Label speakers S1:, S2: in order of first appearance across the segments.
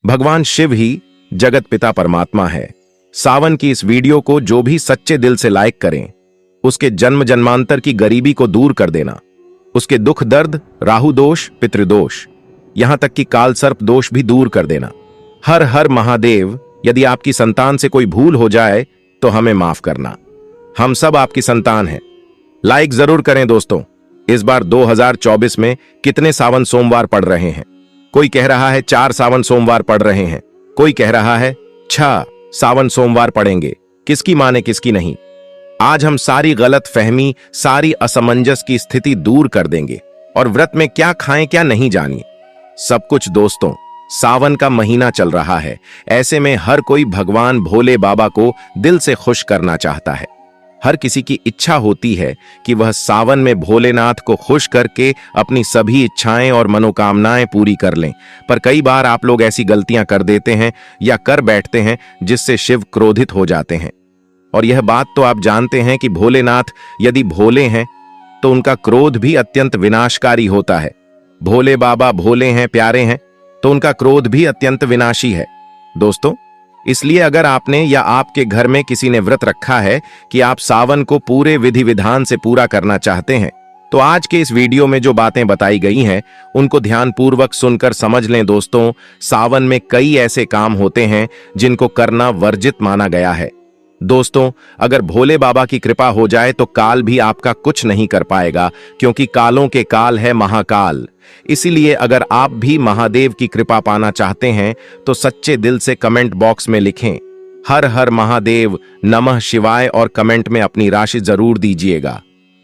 S1: भगवान शिव ही जगत पिता परमात्मा है। सावन की इस वीडियो को जो भी सच्चे दिल से लाइक करें, उसके जन्म जन्मांतर की गरीबी को दूर कर देना, उसके दुख दर्द, राहु दोष, पितृदोष, यहां तक कि काल सर्प दोष भी दूर कर देना। हर हर महादेव। यदि आपकी संतान से कोई भूल हो जाए तो हमें माफ करना, हम सब आपकी संतान हैं। लाइक जरूर करें दोस्तों। इस बार 2024 में कितने सावन सोमवार पड़ रहे हैं? कोई कह रहा है 4 सावन सोमवार पड़ रहे हैं, कोई कह रहा है 6 सावन सोमवार पड़ेंगे। किसकी माने किसकी नहीं। आज हम सारी गलत फहमी, सारी असमंजस की स्थिति दूर कर देंगे और व्रत में क्या खाएं क्या नहीं जानिए सब कुछ। दोस्तों, सावन का महीना चल रहा है, ऐसे में हर कोई भगवान भोले बाबा को दिल से खुश करना चाहता है। हर किसी की इच्छा होती है कि वह सावन में भोलेनाथ को खुश करके अपनी सभी इच्छाएं और मनोकामनाएं पूरी कर लें। पर कई बार आप लोग ऐसी गलतियां कर देते हैं या कर बैठते हैं जिससे शिव क्रोधित हो जाते हैं। और यह बात तो आप जानते हैं कि भोलेनाथ यदि भोले हैं तो उनका क्रोध भी अत्यंत विनाशकारी होता है। भोले बाबा भोले हैं, प्यारे हैं, तो उनका क्रोध भी अत्यंत विनाशी है। दोस्तों, इसलिए अगर आपने या आपके घर में किसी ने व्रत रखा है कि आप सावन को पूरे विधि विधान से पूरा करना चाहते हैं, तो आज के इस वीडियो में जो बातें बताई गई हैं उनको ध्यानपूर्वक सुनकर समझ लें। दोस्तों, सावन में कई ऐसे काम होते हैं जिनको करना वर्जित माना गया है। दोस्तों, अगर भोले बाबा की कृपा हो जाए तो काल भी आपका कुछ नहीं कर पाएगा, क्योंकि कालों के काल है महाकाल। इसीलिए अगर आप भी महादेव की कृपा पाना चाहते हैं तो सच्चे दिल से कमेंट बॉक्स में लिखें हर हर महादेव, नमः शिवाय और कमेंट में अपनी राशि जरूर दीजिएगा।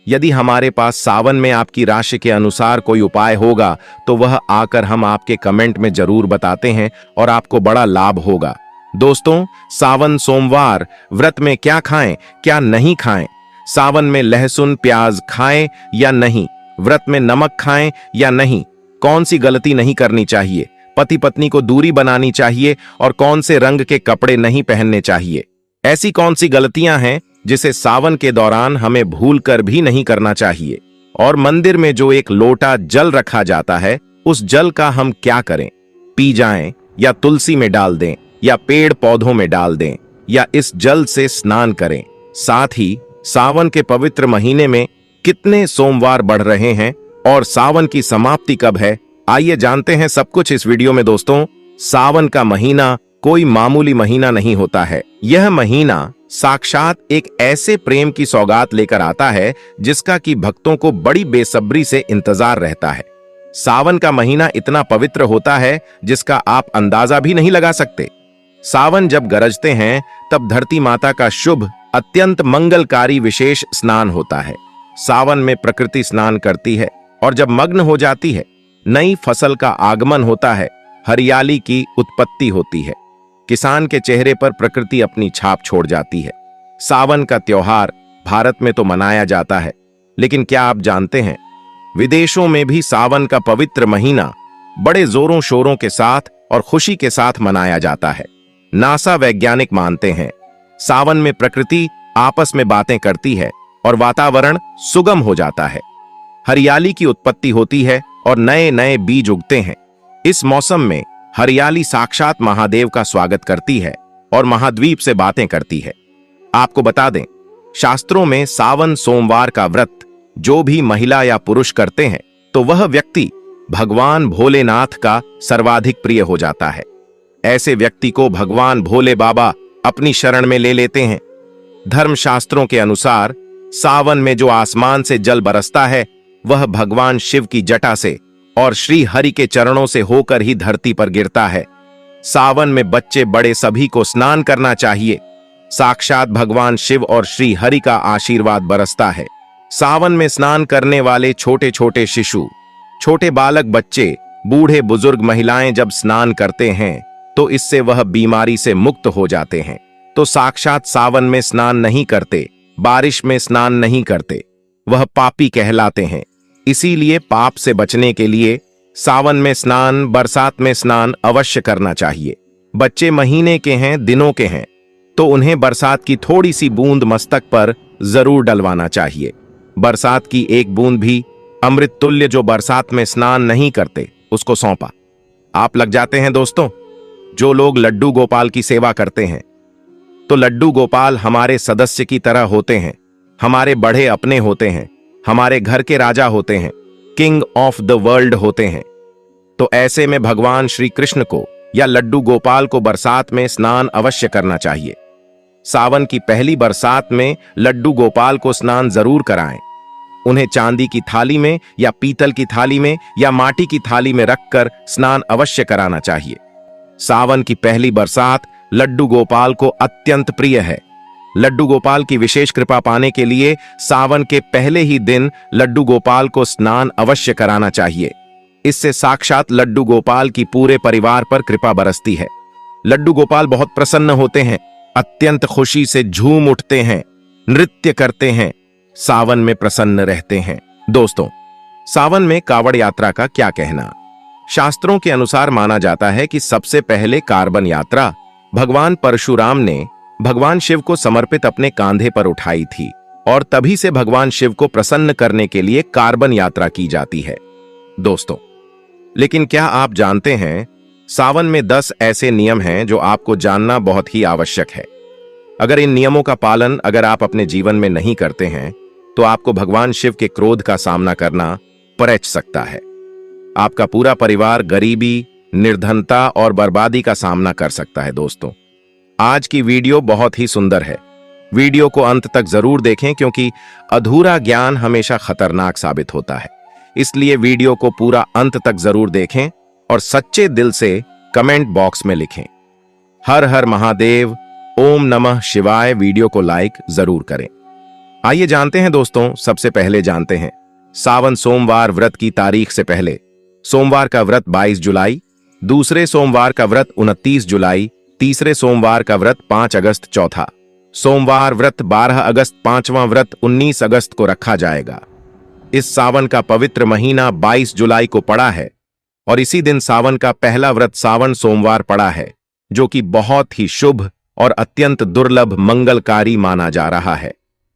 S1: यदि हमारे पास सावन में आपकी राशि के अनुसार कोई उपाय होगा तो वह आकर हम आपके कमेंट में जरूर बताते हैं और आपको बड़ा लाभ होगा। दोस्तों, सावन सोमवार व्रत में क्या खाएं क्या नहीं खाएं, सावन में लहसुन प्याज खाएं या नहीं, व्रत में नमक खाएं या नहीं, कौन सी गलती नहीं करनी चाहिए, पति पत्नी को दूरी बनानी चाहिए और कौन से रंग के कपड़े नहीं पहनने चाहिए, ऐसी कौन सी गलतियां हैं जिसे सावन के दौरान हमें भूलकर भी नहीं करना चाहिए, और मंदिर में जो एक लोटा जल रखा जाता है उस जल का हम क्या करें, पी जाएं या तुलसी में डाल दें या पेड़ पौधों में डाल दें या इस जल से स्नान करें। साथ ही सावन के पवित्र महीने में कितने सोमवार बढ़ रहे हैं और सावन की समाप्ति कब है, आइए जानते हैं सब कुछ इस वीडियो में। दोस्तों, सावन का महीना कोई मामूली महीना नहीं होता है। यह महीना साक्षात एक ऐसे प्रेम की सौगात लेकर आता है जिसका कि भक्तों को बड़ी बेसब्री से इंतजार रहता है। सावन का महीना इतना पवित्र होता है जिसका आप अंदाजा भी नहीं लगा सकते। सावन जब गरजते हैं तब धरती माता का शुभ, अत्यंत मंगलकारी विशेष स्नान होता है। सावन में प्रकृति स्नान करती है और जब मग्न हो जाती है, नई फसल का आगमन होता है, हरियाली की उत्पत्ति होती है, किसान के चेहरे पर प्रकृति अपनी छाप छोड़ जाती है। सावन का त्योहार भारत में तो मनाया जाता है, लेकिन क्या आप जानते हैं विदेशों में भी सावन का पवित्र महीना बड़े जोरों शोरों के साथ और खुशी के साथ मनाया जाता है। नासा वैज्ञानिक मानते हैं सावन में प्रकृति आपस में बातें करती है और वातावरण सुगम हो जाता है, हरियाली की उत्पत्ति होती है और नए नए बीज उगते हैं। इस मौसम में हरियाली साक्षात महादेव का स्वागत करती है और महाद्वीप से बातें करती है। आपको बता दें, शास्त्रों में सावन सोमवार का व्रत जो भी महिला या पुरुष करते हैं तो वह व्यक्ति भगवान भोलेनाथ का सर्वाधिक प्रिय हो जाता है। ऐसे व्यक्ति को भगवान भोले बाबा अपनी शरण में ले लेते हैं। धर्मशास्त्रों के अनुसार सावन में जो आसमान से जल बरसता है वह भगवान शिव की जटा से और श्री हरि के चरणों से होकर ही धरती पर गिरता है। सावन में बच्चे बड़े सभी को स्नान करना चाहिए। साक्षात भगवान शिव और श्री हरि का आशीर्वाद बरसता है। सावन में स्नान करने वाले छोटे छोटे शिशु, छोटे बालक बच्चे, बूढ़े बुजुर्ग महिलाएं जब स्नान करते हैं तो इससे वह बीमारी से मुक्त हो जाते हैं। तो साक्षात सावन में स्नान नहीं करते, बारिश में स्नान नहीं करते, वह पापी कहलाते हैं। इसीलिए पाप से बचने के लिए सावन में स्नान, बरसात में स्नान अवश्य करना चाहिए। बच्चे महीने के हैं, दिनों के हैं, तो उन्हें बरसात की थोड़ी सी बूंद मस्तक पर जरूर डलवाना चाहिए। बरसात की एक बूंद भी अमृत तुल्य जो बरसात में स्नान नहीं करते उसको सौंपा। आप लग जाते हैं दोस्तों। जो लोग लड्डू गोपाल की सेवा करते हैं, तो लड्डू गोपाल हमारे सदस्य की तरह होते हैं, हमारे बड़े अपने होते हैं, हमारे घर के राजा होते हैं, किंग ऑफ द वर्ल्ड होते हैं। तो ऐसे में भगवान श्री कृष्ण को या लड्डू गोपाल को बरसात में स्नान अवश्य करना चाहिए। सावन की पहली बरसात में लड्डू गोपाल को स्नान जरूर कराएं। उन्हें चांदी की थाली में या पीतल की थाली में या माटी की थाली में रखकर स्नान अवश्य कराना चाहिए। सावन की पहली बरसात लड्डू गोपाल को अत्यंत प्रिय है। लड्डू गोपाल की विशेष कृपा पाने के लिए सावन के पहले ही दिन लड्डू गोपाल को स्नान अवश्य कराना चाहिए। इससे साक्षात लड्डू गोपाल की पूरे परिवार पर कृपा बरसती है। लड्डू गोपाल बहुत प्रसन्न होते हैं, अत्यंत खुशी से झूम उठते हैं, नृत्य करते हैं, सावन में प्रसन्न रहते हैं। दोस्तों, सावन में कावड़ यात्रा का क्या कहना? शास्त्रों के अनुसार माना जाता है कि सबसे पहले कार्बन यात्रा भगवान परशुराम ने भगवान शिव को समर्पित अपने कांधे पर उठाई थी और तभी से भगवान शिव को प्रसन्न करने के लिए कार्बन यात्रा की जाती है। दोस्तों, लेकिन क्या आप जानते हैं, सावन में 10 ऐसे नियम हैं जो आपको जानना बहुत ही आवश्यक है। अगर इन नियमों का पालन अगर आप अपने जीवन में नहीं करते हैं तो आपको भगवान शिव के क्रोध का सामना करना पड़ सकता है। आपका पूरा परिवार गरीबी, निर्धनता और बर्बादी का सामना कर सकता है। दोस्तों, आज की वीडियो बहुत ही सुंदर है। वीडियो को अंत तक जरूर देखें क्योंकि अधूरा ज्ञान हमेशा खतरनाक साबित होता है। इसलिए वीडियो को पूरा अंत तक जरूर देखें और सच्चे दिल से कमेंट बॉक्स में लिखें हर हर महादेव, ओम नमः शिवाय। वीडियो को लाइक जरूर करें। आइए जानते हैं दोस्तों, सबसे पहले जानते हैं सावन सोमवार व्रत की तारीख से पहले। सोमवार का व्रत 22 जुलाई, दूसरे सोमवार का व्रत 29 जुलाई, तीसरे सोमवार का व्रत 5 अगस्त, चौथा सोमवार व्रत 12 अगस्त, पांचवां व्रत 19 अगस्त को रखा जाएगा। इस सावन का पवित्र महीना 22 जुलाई को पड़ा है और इसी दिन सावन का पहला व्रत सावन सोमवार पड़ा है, जो कि बहुत ही शुभ और अत्यंत दुर्लभ मंगलकारी माना जा रहा है।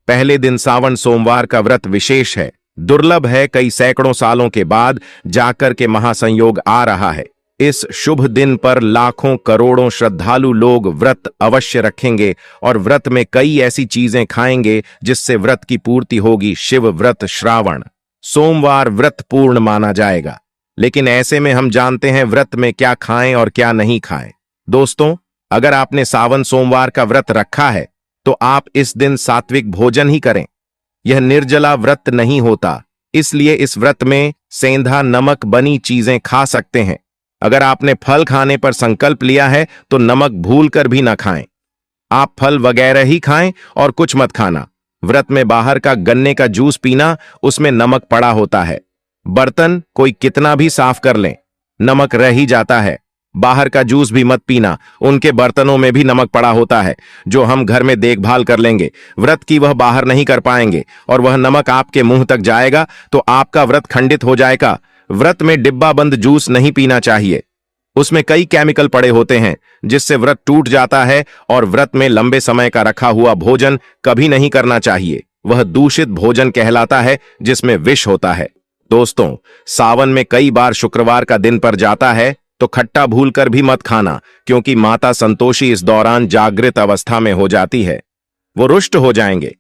S1: पहले दिन सावन सोमवार का व्रत विशेष है, दुर्लभ है, कई सैकड़ों सालों के बाद जाकर के महासंयोग आ रहा है। इस शुभ दिन पर लाखों करोड़ों श्रद्धालु लोग व्रत अवश्य रखेंगे और व्रत में कई ऐसी चीजें खाएंगे जिससे व्रत की पूर्ति होगी। शिव व्रत श्रावण सोमवार व्रत पूर्ण माना जाएगा। लेकिन ऐसे में हम जानते हैं व्रत में क्या खाएं और क्या नहीं खाएं। दोस्तों, अगर आपने सावन सोमवार का व्रत रखा है तो आप इस दिन सात्विक भोजन ही करें। यह निर्जला व्रत नहीं होता, इसलिए इस व्रत में सेंधा नमक बनी चीजें खा सकते हैं। अगर आपने फल खाने पर संकल्प लिया है तो नमक भूल कर भी ना खाएं। आप फल वगैरह ही खाएं और कुछ मत खाना। व्रत में बाहर का गन्ने का जूस पीना, उसमें नमक पड़ा होता है। बर्तन कोई कितना भी साफ कर लें, नमक रह ही जाता है। बाहर का जूस भी मत पीना, उनके बर्तनों में भी नमक पड़ा होता है जो हम घर में देखभाल कर लेंगे। व्रत की वह बाहर नहीं कर पाएंगे और वह नमक आपके मुंह तक जाएगा तो आपका व्रत खंडित हो जाएगा। व्रत में डिब्बा बंद जूस नहीं पीना चाहिए, उसमें कई केमिकल पड़े होते हैं जिससे व्रत टूट जाता है। और व्रत में लंबे समय का रखा हुआ भोजन कभी नहीं करना चाहिए, वह दूषित भोजन कहलाता है जिसमें विष होता है। दोस्तों, सावन में कई बार शुक्रवार का दिन पर जाता है तो खट्टा भूलकर भी मत खाना, क्योंकि माता संतोषी इस दौरान जागृत अवस्था में हो जाती है, वो रुष्ट हो जाएंगे।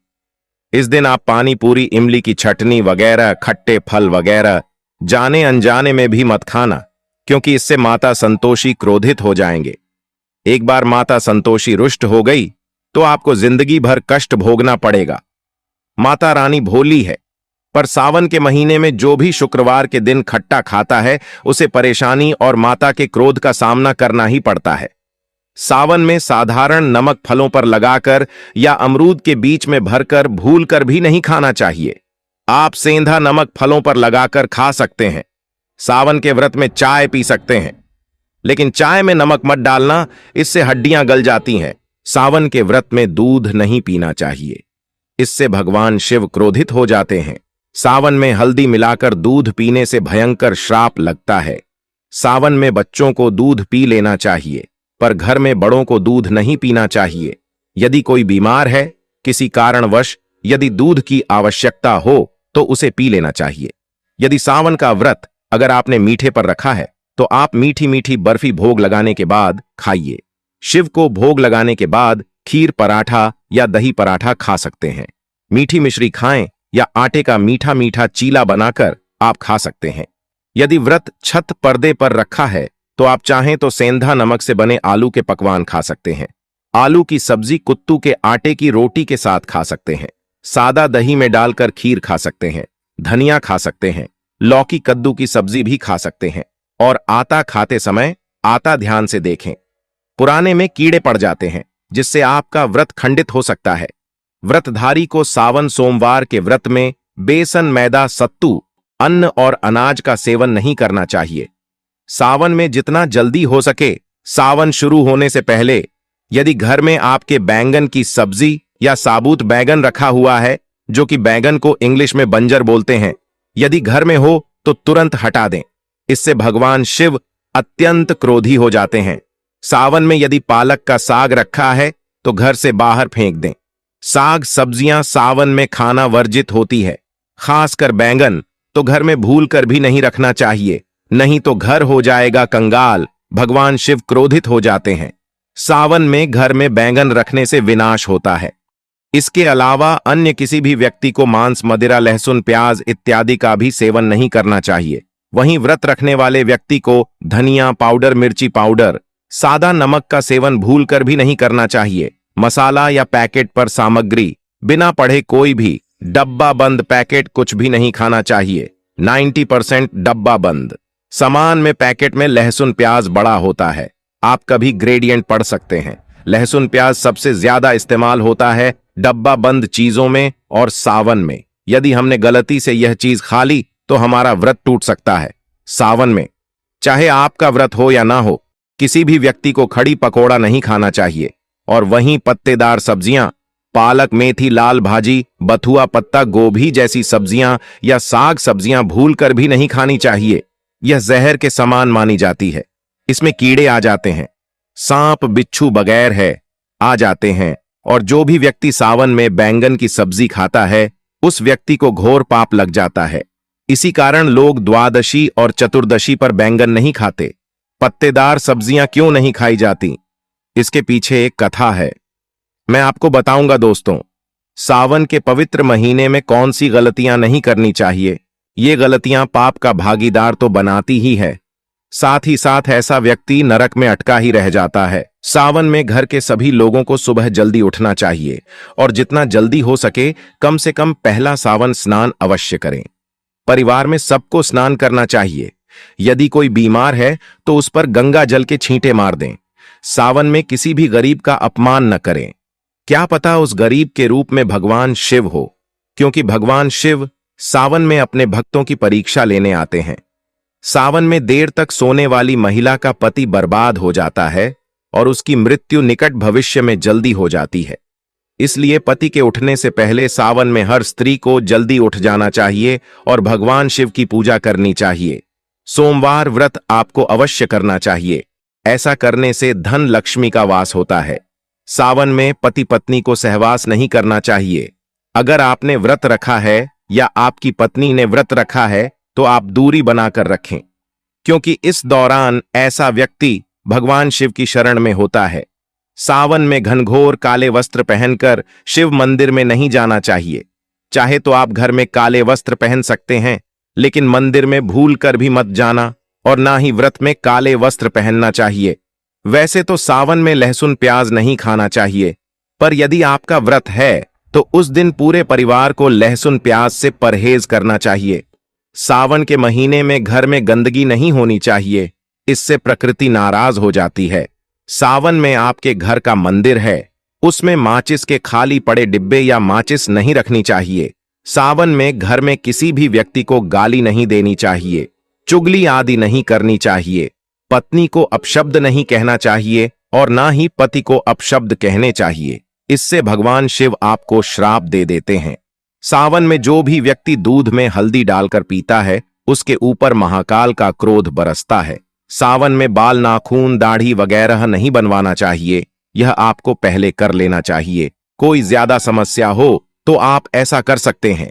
S1: इस दिन आप पानी पूरी, इमली की चटनी वगैरह, खट्टे फल वगैरह जाने अनजाने में भी मत खाना, क्योंकि इससे माता संतोषी क्रोधित हो जाएंगे। एक बार माता संतोषी रुष्ट हो गई तो आपको जिंदगी भर कष्ट भोगना पड़ेगा। माता रानी भोली है, पर सावन के महीने में जो भी शुक्रवार के दिन खट्टा खाता है उसे परेशानी और माता के क्रोध का सामना करना ही पड़ता है। सावन में साधारण नमक फलों पर लगाकर या अमरूद के बीच में भरकर भूलकर भी नहीं खाना चाहिए। आप सेंधा नमक फलों पर लगाकर खा सकते हैं। सावन के व्रत में चाय पी सकते हैं, लेकिन चाय में नमक मत डालना, इससे हड्डियां गल जाती हैं। सावन के व्रत में दूध नहीं पीना चाहिए, इससे भगवान शिव क्रोधित हो जाते हैं। सावन में हल्दी मिलाकर दूध पीने से भयंकर श्राप लगता है। सावन में बच्चों को दूध पी लेना चाहिए, पर घर में बड़ों को दूध नहीं पीना चाहिए। यदि कोई बीमार है, किसी कारणवश यदि दूध की आवश्यकता हो तो उसे पी लेना चाहिए। यदि सावन का व्रत अगर आपने मीठे पर रखा है तो आप मीठी मीठी बर्फी भोग लगाने के बाद खाइए। शिव को भोग लगाने के बाद खीर पराठा या दही पराठा खा सकते हैं। मीठी मिश्री खाएं या आटे का मीठा मीठा चीला बनाकर आप खा सकते हैं। यदि व्रत छत पर्दे पर रखा है तो आप चाहें तो सेंधा नमक से बने आलू के पकवान खा सकते हैं। आलू की सब्जी कुत्तू के आटे की रोटी के साथ खा सकते हैं। सादा दही में डालकर खीर खा सकते हैं। धनिया खा सकते हैं। लौकी कद्दू की सब्जी भी खा सकते हैं। और आटा खाते समय आटा ध्यान से देखें, पुराने में कीड़े पड़ जाते हैं जिससे आपका व्रत खंडित हो सकता है। व्रतधारी को सावन सोमवार के व्रत में बेसन, मैदा, सत्तू, अन्न और अनाज का सेवन नहीं करना चाहिए। सावन में जितना जल्दी हो सके, सावन शुरू होने से पहले यदि घर में आपके बैंगन की सब्जी या साबुत बैंगन रखा हुआ है, जो कि बैंगन को इंग्लिश में बंजर बोलते हैं, यदि घर में हो तो तुरंत हटा दें। इससे भगवान शिव अत्यंत क्रोधी हो जाते हैं। सावन में यदि पालक का साग रखा है तो घर से बाहर फेंक दें। साग सब्जियां सावन में खाना वर्जित होती है। खासकर बैंगन तो घर में भूल कर भी नहीं रखना चाहिए, नहीं तो घर हो जाएगा कंगाल। भगवान शिव क्रोधित हो जाते हैं। सावन में घर में बैंगन रखने से विनाश होता है। इसके अलावा अन्य किसी भी व्यक्ति को मांस, मदिरा, लहसुन, प्याज इत्यादि का भी सेवन नहीं करना चाहिए। वहीं व्रत रखने वाले व्यक्ति को धनिया पाउडर, मिर्ची पाउडर, सादा नमक का सेवन भूल कर भी नहीं करना चाहिए। मसाला या पैकेट पर सामग्री बिना पढ़े कोई भी डब्बा बंद पैकेट कुछ भी नहीं खाना चाहिए। 90% डब्बा बंद सामान में पैकेट में लहसुन प्याज बड़ा होता है। आप कभी ग्रेडियंट पढ़ सकते हैं। लहसुन प्याज सबसे ज्यादा इस्तेमाल होता है डब्बा बंद चीजों में और सावन में। यदि हमने गलती से यह चीज खा ली तो हमारा व्रत टूट सकता है। सावन में चाहे आपका व्रत हो या ना हो, किसी भी व्यक्ति को खड़ी पकौड़ा नहीं खाना चाहिए। और वहीं पत्तेदार सब्जियां, पालक, मेथी, लाल भाजी, बथुआ, पत्ता गोभी जैसी सब्जियां या साग सब्जियां भूल कर भी नहीं खानी चाहिए। यह जहर के समान मानी जाती है। इसमें कीड़े आ जाते हैं। सांप, बिच्छू बगैर है आ जाते हैं। और जो भी व्यक्ति सावन में बैंगन की सब्जी खाता है उस व्यक्ति को घोर पाप लग जाता है। इसी कारण लोग द्वादशी और चतुर्दशी पर बैंगन नहीं खाते। पत्तेदार सब्जियां क्यों नहीं खाई जाती, इसके पीछे एक कथा है, मैं आपको बताऊंगा दोस्तों। सावन के पवित्र महीने में कौन सी गलतियां नहीं करनी चाहिए। ये गलतियां पाप का भागीदार तो बनाती ही है, साथ ही साथ ऐसा व्यक्ति नरक में अटका ही रह जाता है। सावन में घर के सभी लोगों को सुबह जल्दी उठना चाहिए और जितना जल्दी हो सके कम से कम पहला सावन स्नान अवश्य करें। परिवार में सबको स्नान करना चाहिए। यदि कोई बीमार है तो उस पर गंगा जल के छींटे मार दें। सावन में किसी भी गरीब का अपमान न करें। क्या पता उस गरीब के रूप में भगवान शिव हो, क्योंकि भगवान शिव सावन में अपने भक्तों की परीक्षा लेने आते हैं। सावन में देर तक सोने वाली महिला का पति बर्बाद हो जाता है और उसकी मृत्यु निकट भविष्य में जल्दी हो जाती है। इसलिए पति के उठने से पहले सावन में हर स्त्री को जल्दी उठ जाना चाहिए और भगवान शिव की पूजा करनी चाहिए। सोमवार व्रत आपको अवश्य करना चाहिए। ऐसा करने से धन लक्ष्मी का वास होता है। सावन में पति पत्नी को सहवास नहीं करना चाहिए। अगर आपने व्रत रखा है या आपकी पत्नी ने व्रत रखा है तो आप दूरी बनाकर रखें, क्योंकि इस दौरान ऐसा व्यक्ति भगवान शिव की शरण में होता है। सावन में घनघोर काले वस्त्र पहनकर शिव मंदिर में नहीं जाना चाहिए। चाहे तो आप घर में काले वस्त्र पहन सकते हैं, लेकिन मंदिर में भूल कर भी मत जाना और ना ही व्रत में काले वस्त्र पहनना चाहिए। वैसे तो सावन में लहसुन प्याज नहीं खाना चाहिए, पर यदि आपका व्रत है तो उस दिन पूरे परिवार को लहसुन प्याज से परहेज करना चाहिए। सावन के महीने में घर में गंदगी नहीं होनी चाहिए, इससे प्रकृति नाराज हो जाती है। सावन में आपके घर का मंदिर है, उसमें माचिस के खाली पड़े डिब्बे या माचिस नहीं रखनी चाहिए। सावन में घर में किसी भी व्यक्ति को गाली नहीं देनी चाहिए, चुगली आदि नहीं करनी चाहिए। पत्नी को अपशब्द नहीं कहना चाहिए और ना ही पति को अपशब्द कहने चाहिए, इससे भगवान शिव आपको श्राप दे देते हैं। सावन में जो भी व्यक्ति दूध में हल्दी डालकर पीता है उसके ऊपर महाकाल का क्रोध बरसता है। सावन में बाल, नाखून, दाढ़ी वगैरह नहीं बनवाना चाहिए, यह आपको पहले कर लेना चाहिए। कोई ज्यादा समस्या हो तो आप ऐसा कर सकते हैं,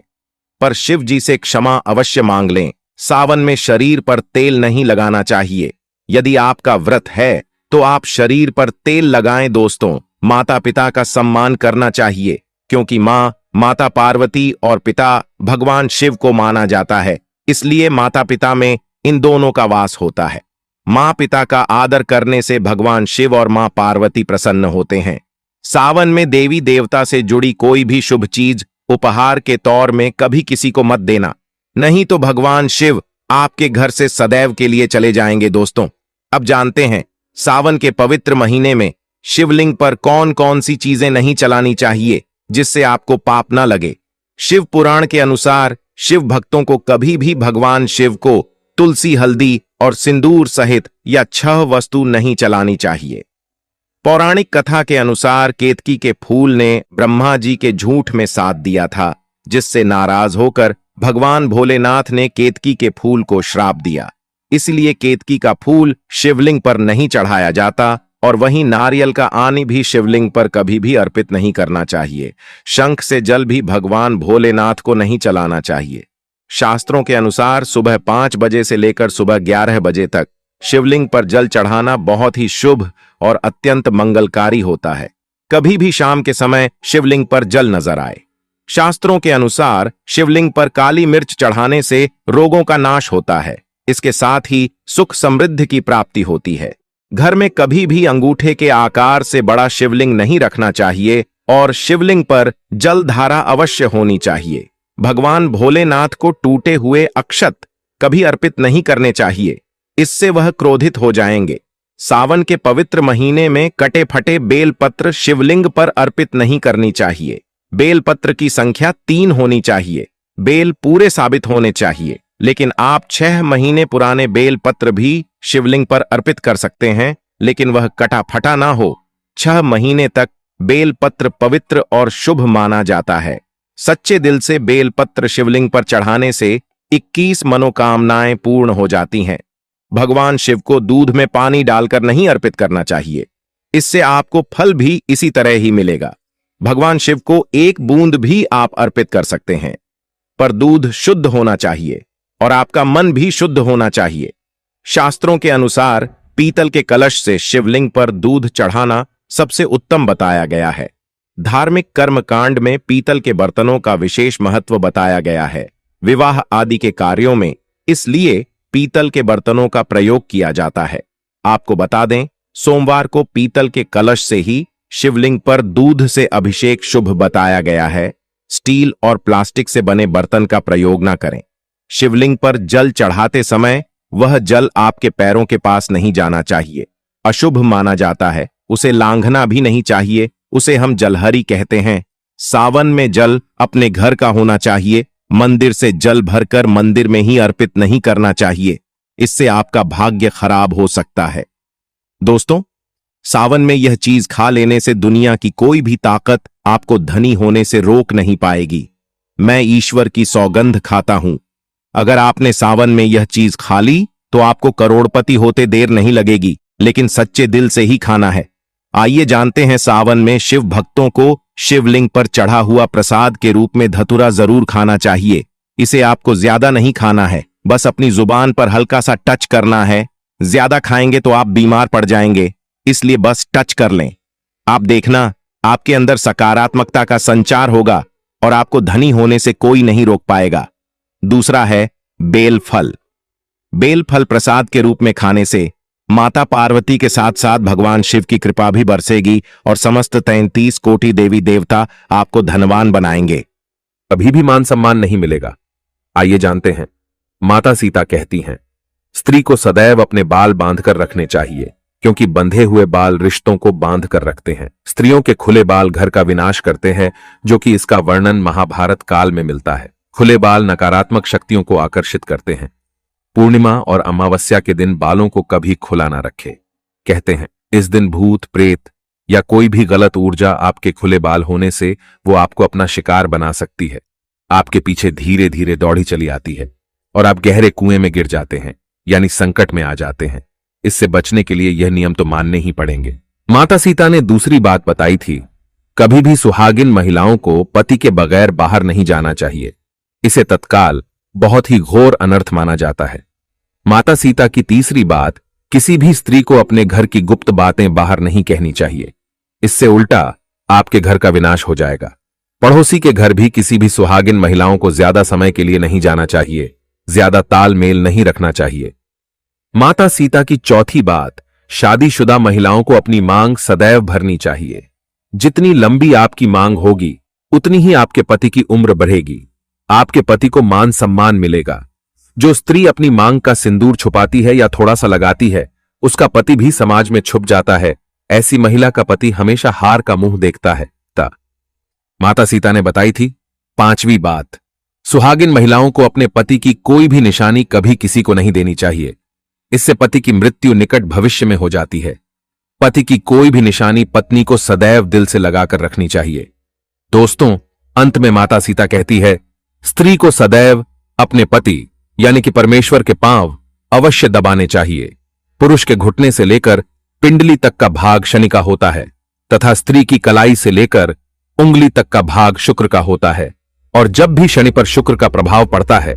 S1: पर शिव जी से क्षमा अवश्य मांग लें। सावन में शरीर पर तेल नहीं लगाना चाहिए। यदि आपका व्रत है तो आप शरीर पर तेल लगाएं दोस्तों। माता पिता का सम्मान करना चाहिए, क्योंकि माता पार्वती और पिता भगवान शिव को माना जाता है, इसलिए माता पिता में इन दोनों का वास होता है। माँ पिता का आदर करने से भगवान शिव और माँ पार्वती प्रसन्न होते हैं। सावन में देवी देवता से जुड़ी कोई भी शुभ चीज उपहार के तौर में कभी किसी को मत देना, नहीं तो भगवान शिव आपके घर से सदैव के लिए चले जाएंगे दोस्तों। अब जानते हैं सावन के पवित्र महीने में शिवलिंग पर कौन कौन सी चीजें नहीं चलानी चाहिए जिससे आपको पाप न लगे। शिव पुराण के अनुसार शिव भक्तों को कभी भी भगवान शिव को तुलसी, हल्दी और सिंदूर सहित या 6 वस्तु नहीं चलानी चाहिए। पौराणिक कथा के अनुसार केतकी के फूल ने ब्रह्मा जी के झूठ में साथ दिया था, जिससे नाराज होकर भगवान भोलेनाथ ने केतकी के फूल को श्राप दिया। इसलिए केतकी का फूल शिवलिंग पर नहीं चढ़ाया जाता और वहीं नारियल का आनी भी शिवलिंग पर कभी भी अर्पित नहीं करना चाहिए। शंख से जल भी भगवान भोलेनाथ को नहीं चलाना चाहिए। शास्त्रों के अनुसार सुबह 5 बजे से लेकर सुबह 11 बजे तक शिवलिंग पर जल चढ़ाना बहुत ही शुभ और अत्यंत मंगलकारी होता है। कभी भी शाम के समय शिवलिंग पर जल नजर आए। शास्त्रों के अनुसार शिवलिंग पर काली मिर्च चढ़ाने से रोगों का नाश होता है। इसके साथ ही सुख समृद्धि की प्राप्ति होती है। घर में कभी भी अंगूठे के आकार से बड़ा शिवलिंग नहीं रखना चाहिए और शिवलिंग पर जल धारा अवश्य होनी चाहिए। भगवान भोलेनाथ को टूटे हुए अक्षत कभी अर्पित नहीं करने चाहिए, इससे वह क्रोधित हो जाएंगे। सावन के पवित्र महीने में कटे फटे बेलपत्र शिवलिंग पर अर्पित नहीं करनी चाहिए। बेलपत्र की संख्या 3 होनी चाहिए। बेल पूरे साबित होने चाहिए, लेकिन आप 6 महीने पुराने बेलपत्र भी शिवलिंग पर अर्पित कर सकते हैं, लेकिन वह कटा फटा ना हो। 6 महीने तक बेलपत्र पवित्र और शुभ माना जाता है। सच्चे दिल से बेलपत्र शिवलिंग पर चढ़ाने से 21 मनोकामनाएं पूर्ण हो जाती हैं। भगवान शिव को दूध में पानी डालकर नहीं अर्पित करना चाहिए, इससे आपको फल भी इसी तरह ही मिलेगा। भगवान शिव को 1 बूंद भी आप अर्पित कर सकते हैं, पर दूध शुद्ध होना चाहिए और आपका मन भी शुद्ध होना चाहिए। शास्त्रों के अनुसार पीतल के कलश से शिवलिंग पर दूध चढ़ाना सबसे उत्तम बताया गया है। धार्मिक कर्मकांड में पीतल के बर्तनों का विशेष महत्व बताया गया है। विवाह आदि के कार्यों में इसलिए पीतल के बर्तनों का प्रयोग किया जाता है। आपको बता दें, सोमवार को पीतल के कलश से ही शिवलिंग पर दूध से अभिषेक शुभ बताया गया है। स्टील और प्लास्टिक से बने बर्तन का प्रयोग न करें। शिवलिंग पर जल चढ़ाते समय वह जल आपके पैरों के पास नहीं जाना चाहिए, अशुभ माना जाता है। उसे लांघना भी नहीं चाहिए, उसे हम जलहरी कहते हैं। सावन में जल अपने घर का होना चाहिए। मंदिर से जल भरकर मंदिर में ही अर्पित नहीं करना चाहिए, इससे आपका भाग्य खराब हो सकता है। दोस्तों, सावन में यह चीज खा लेने से दुनिया की कोई भी ताकत आपको धनी होने से रोक नहीं पाएगी। मैं ईश्वर की सौगंध खाता हूं, अगर आपने सावन में यह चीज खा ली तो आपको करोड़पति होते देर नहीं लगेगी, लेकिन सच्चे दिल से ही खाना है। आइए जानते हैं, सावन में शिव भक्तों को शिवलिंग पर चढ़ा हुआ प्रसाद के रूप में धतूरा जरूर खाना चाहिए। इसे आपको ज्यादा नहीं खाना है, बस अपनी जुबान पर हल्का सा टच करना है। ज्यादा खाएंगे तो आप बीमार पड़ जाएंगे, इसलिए बस टच कर लें। आप देखना, आपके अंदर सकारात्मकता का संचार होगा और आपको धनी होने से कोई नहीं रोक पाएगा। दूसरा है बेल फल। बेल फल प्रसाद के रूप में खाने से माता पार्वती के साथ साथ भगवान शिव की कृपा भी बरसेगी और समस्त 33 कोटि देवी देवता आपको धनवान बनाएंगे।
S2: कभी भी मान सम्मान नहीं मिलेगा। आइए जानते हैं, माता सीता कहती हैं, स्त्री को सदैव अपने बाल बांधकर रखने चाहिए, क्योंकि बंधे हुए बाल रिश्तों को बांध कर रखते हैं। स्त्रियों के खुले बाल घर का विनाश करते हैं, जो कि इसका वर्णन महाभारत काल में मिलता है। खुले बाल नकारात्मक शक्तियों को आकर्षित करते हैं। पूर्णिमा और अमावस्या के दिन बालों को कभी खुला ना रखे। कहते हैं, इस दिन भूत, प्रेत या कोई भी गलत ऊर्जा आपके खुले बाल होने से वो आपको अपना शिकार बना सकती है। आपके पीछे धीरे धीरे दौड़ी चली आती है और आप गहरे कुएं में गिर जाते हैं, यानी संकट में आ जाते हैं। इससे बचने के लिए यह नियम तो मानने ही पड़ेंगे। माता सीता ने दूसरी बात बताई थी, कभी भी सुहागिन महिलाओं को पति के बगैर बाहर नहीं जाना चाहिए। इसे तत्काल बहुत ही घोर अनर्थ माना जाता है। माता सीता की तीसरी बात, किसी भी स्त्री को अपने घर की गुप्त बातें बाहर नहीं कहनी चाहिए। इससे उल्टा आपके घर का विनाश हो जाएगा। पड़ोसी के घर भी किसी भी सुहागिन महिलाओं को ज्यादा समय के लिए नहीं जाना चाहिए, ज्यादा तालमेल नहीं रखना चाहिए। माता सीता की चौथी बात, शादीशुदा महिलाओं को अपनी मांग सदैव भरनी चाहिए। जितनी लंबी आपकी मांग होगी उतनी ही आपके पति की उम्र बढ़ेगी, आपके पति को मान सम्मान मिलेगा। जो स्त्री अपनी मांग का सिंदूर छुपाती है या थोड़ा सा लगाती है, उसका पति भी समाज में छुप जाता है। ऐसी महिला का पति हमेशा हार का मुंह देखता है। माता सीता ने बताई थी पांचवी बात, सुहागिन महिलाओं को अपने पति की कोई भी निशानी कभी किसी को नहीं देनी चाहिए। इससे पति की मृत्यु निकट भविष्य में हो जाती है। पति की कोई भी निशानी पत्नी को सदैव दिल से लगाकर रखनी चाहिए। दोस्तों, अंत में माता सीता कहती है, स्त्री को सदैव अपने पति यानी कि परमेश्वर के पांव अवश्य दबाने चाहिए। पुरुष के घुटने से लेकर पिंडली तक का भाग शनि का होता है तथा स्त्री की कलाई से लेकर उंगली तक का भाग शुक्र का होता है। और जब भी शनि पर शुक्र का प्रभाव पड़ता है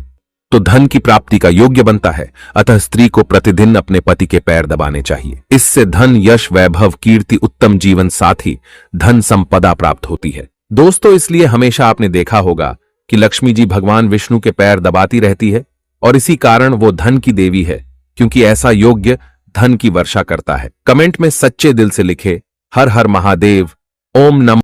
S2: तो धन की प्राप्ति का योग्य बनता है। अतः स्त्री को प्रतिदिन अपने पति के पैर दबाने चाहिए। इससे धन, यश, वैभव, कीर्ति, उत्तम जीवन साथी, धन संपदा प्राप्त होती है। दोस्तों, इसलिए हमेशा आपने देखा होगा कि लक्ष्मी जी भगवान विष्णु के पैर दबाती रहती है और इसी कारण वो धन की देवी है, क्योंकि ऐसा योग्य धन की वर्षा करता है। कमेंट में सच्चे दिल से लिखे हर हर महादेव, ओम नमः